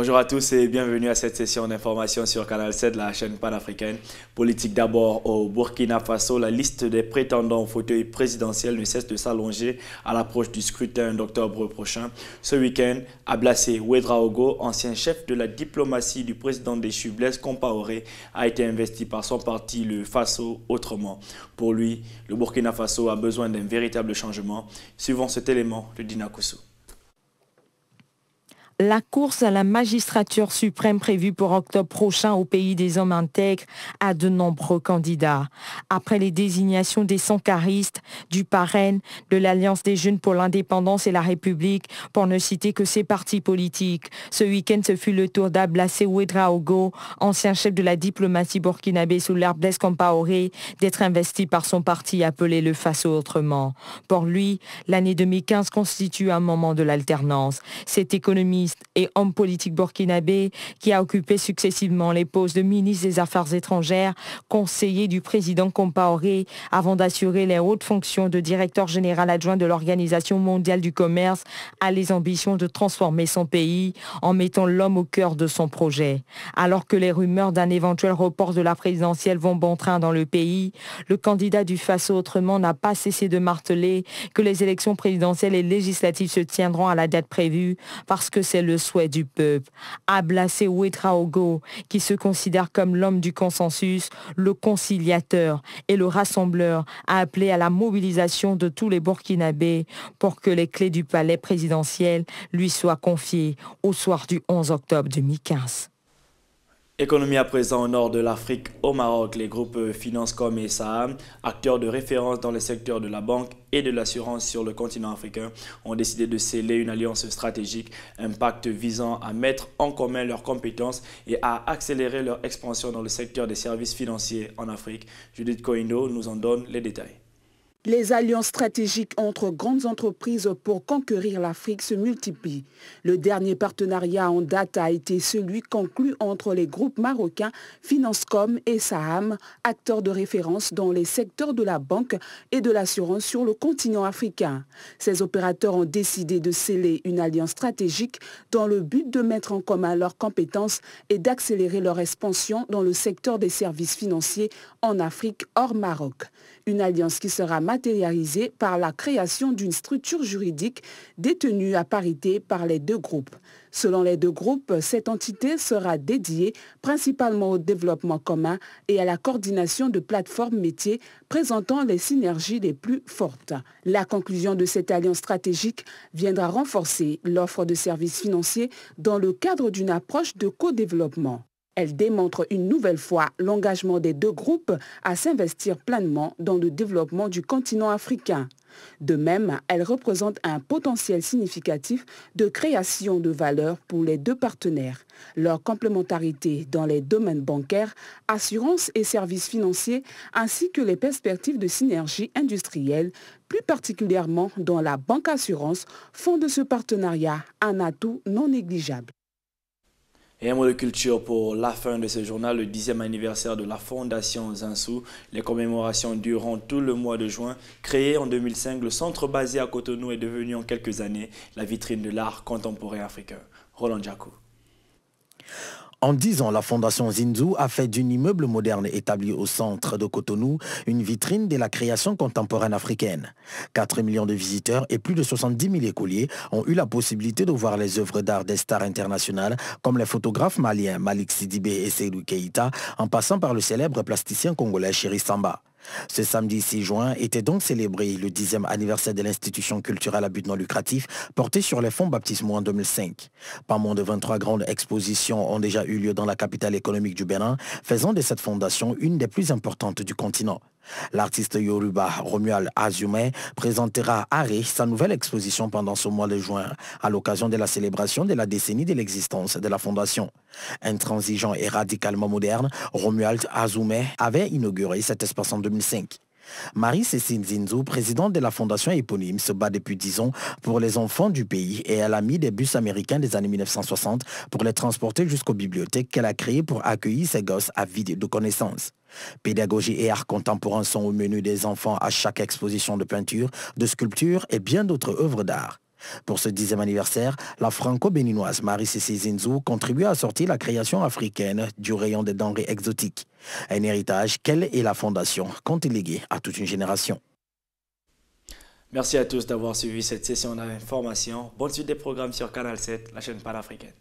Bonjour à tous et bienvenue à cette session d'information sur Canal 7, la chaîne panafricaine. Politique d'abord au Burkina Faso, la liste des prétendants au fauteuil présidentiel ne cesse de s'allonger à l'approche du scrutin d'octobre prochain. Ce week-end, Ablassé Ouédraogo, ancien chef de la diplomatie du président déchu Blaise Compaoré, a été investi par son parti, le Faso Autrement. Pour lui, le Burkina Faso a besoin d'un véritable changement. Suivons cet élément de Dina Koussou. La course à la magistrature suprême prévue pour octobre prochain au pays des hommes intègres a de nombreux candidats. Après les désignations des sankaristes, du Parrain, de l'Alliance des jeunes pour l'indépendance et la République, pour ne citer que ces partis politiques, ce week-end ce fut le tour d'Ablassé Ouédraogo, ancien chef de la diplomatie burkinabé sous l'ère Blaise Compaoré, d'être investi par son parti appelé le Faso Autrement. Pour lui, l'année 2015 constitue un moment de l'alternance. Cet économiste et homme politique burkinabé qui a occupé successivement les postes de ministre des Affaires étrangères, conseiller du président Compaoré, avant d'assurer les hautes fonctions de directeur général adjoint de l'Organisation mondiale du commerce, a les ambitions de transformer son pays en mettant l'homme au cœur de son projet. Alors que les rumeurs d'un éventuel report de la présidentielle vont bon train dans le pays, le candidat du Faso Autrement n'a pas cessé de marteler que les élections présidentielles et législatives se tiendront à la date prévue parce que c'est le souhait du peuple. Ablassé Ouédraogo, qui se considère comme l'homme du consensus, le conciliateur et le rassembleur, a appelé à la mobilisation de tous les Burkinabés pour que les clés du palais présidentiel lui soient confiées au soir du 11 octobre 2015. Économie à présent au nord de l'Afrique, au Maroc, les groupes Financecom et Saham, acteurs de référence dans les secteurs de la banque et de l'assurance sur le continent africain, ont décidé de sceller une alliance stratégique, un pacte visant à mettre en commun leurs compétences et à accélérer leur expansion dans le secteur des services financiers en Afrique. Judith Koindo nous en donne les détails. Les alliances stratégiques entre grandes entreprises pour conquérir l'Afrique se multiplient. Le dernier partenariat en date a été celui conclu entre les groupes marocains Financecom et Saham, acteurs de référence dans les secteurs de la banque et de l'assurance sur le continent africain. Ces opérateurs ont décidé de sceller une alliance stratégique dans le but de mettre en commun leurs compétences et d'accélérer leur expansion dans le secteur des services financiers en Afrique hors Maroc. Une alliance qui sera matérialisée par la création d'une structure juridique détenue à parité par les deux groupes. Selon les deux groupes, cette entité sera dédiée principalement au développement commun et à la coordination de plateformes métiers présentant les synergies les plus fortes. La conclusion de cette alliance stratégique viendra renforcer l'offre de services financiers dans le cadre d'une approche de co-développement. Elle démontre une nouvelle fois l'engagement des deux groupes à s'investir pleinement dans le développement du continent africain. De même, elle représente un potentiel significatif de création de valeur pour les deux partenaires. Leur complémentarité dans les domaines bancaires, assurances et services financiers, ainsi que les perspectives de synergie industrielle, plus particulièrement dans la banque assurance, font de ce partenariat un atout non négligeable. Et un mot de culture pour la fin de ce journal, le 10e anniversaire de la Fondation Zinsou. Les commémorations dureront tout le mois de juin. Créé en 2005, le centre basé à Cotonou est devenu en quelques années la vitrine de l'art contemporain africain. Roland Djakou. En 10 ans, la Fondation Zinsou a fait d'un immeuble moderne établi au centre de Cotonou une vitrine de la création contemporaine africaine. 4 millions de visiteurs et plus de 70 000 écoliers ont eu la possibilité de voir les œuvres d'art des stars internationales comme les photographes maliens Malik Sidibé et Seydou Keïta, en passant par le célèbre plasticien congolais Chéri Samba. Ce samedi 6 juin était donc célébré le 10e anniversaire de l'institution culturelle à but non lucratif portée sur les fonds baptismaux en 2005. Pas moins de 23 grandes expositions ont déjà eu lieu dans la capitale économique du Bénin, faisant de cette fondation une des plus importantes du continent. L'artiste Yoruba Romuald Azume présentera à Ré sa nouvelle exposition pendant ce mois de juin à l'occasion de la célébration de la décennie de l'existence de la fondation. Intransigeant et radicalement moderne, Romuald Azume avait inauguré cet espace en 2005. Marie-Cécile Zinsou, présidente de la fondation éponyme, se bat depuis 10 ans pour les enfants du pays et elle a mis des bus américains des années 1960 pour les transporter jusqu'aux bibliothèques qu'elle a créées pour accueillir ses gosses avides de connaissances. Pédagogie et art contemporain sont au menu des enfants à chaque exposition de peinture, de sculpture et bien d'autres œuvres d'art. Pour ce 10e anniversaire, la franco-béninoise Marie-Cécile Zinzou contribue à sortir la création africaine du rayon des denrées exotiques. Un héritage qu'elle et la Fondation comptent léguer à toute une génération. Merci à tous d'avoir suivi cette session d'information. Bonne suite des programmes sur Canal 7, la chaîne panafricaine.